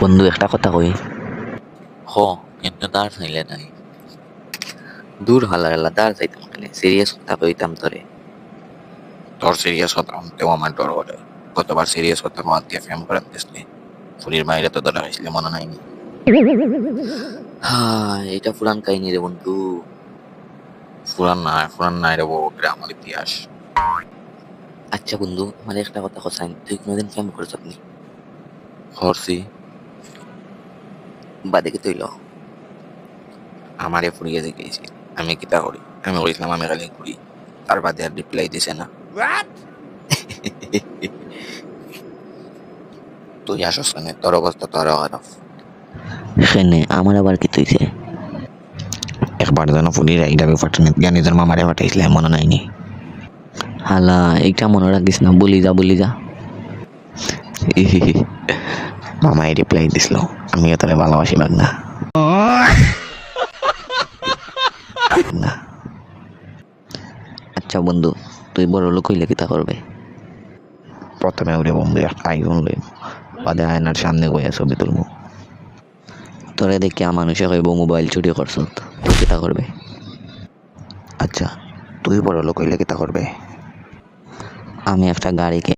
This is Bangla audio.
বন্ধু একটা কথা কই হ কিন্তু তার চাইলে নাই দূর হালার হালা তার চাইতাম খালি সিরিয়াস কথা কইতাম তোরে তোর সিরিয়াস কথা তেও আমার ডর করে কতবার সিরিয়াস কথা বাদ দিয়ে ফেম করে দিসলি ফুলির বাইরে তো ধরা হয়েছিল মনে নাই নি হ্যাঁ এটা পুরান কাহিনী রে বন্ধু পুরান নাই রে বউ গ্রামের ইতিহাস আচ্ছা বন্ধু আমার একটা কথা কোসাইন তুই কোনোদিন ফেম করছ আপনি করছি বাদে কি তৈল আমারে ফুরিয়ে দেখেছি আমি কিতা করি আমি বলেছিলাম আমি খালি ঘুরি তার বাদে আর রিপ্লাই দিছে না তুই আসস কেন তোর অবস্থা তোর খারাপ সেনে আমার আবার কি তৈছে একবার যেন ফুলির এইটা ব্যাপারটা জ্ঞানী তোর মামারে পাঠাইছিল মনে নাইনি হালা এইটা মনে রাখিস না বলি যা মামাই রিপ্লাই দিছিল আমিও তোরে ভালোবাসি বাগনা না আচ্ছা বন্ধু তুই বড় লোক হইলে কিতা করবে প্রথমে উড়ে বন্ধু একটা আইফোন লই বাদে আয়নার সামনে গিয়ে ছবি তুলবো তোরে দেখি মানুষে কইব মোবাইল চুরি করছ তুই কিতা করবে আচ্ছা তুই বড় লোক হইলে কিতা করবে আমি একটা গাড়ি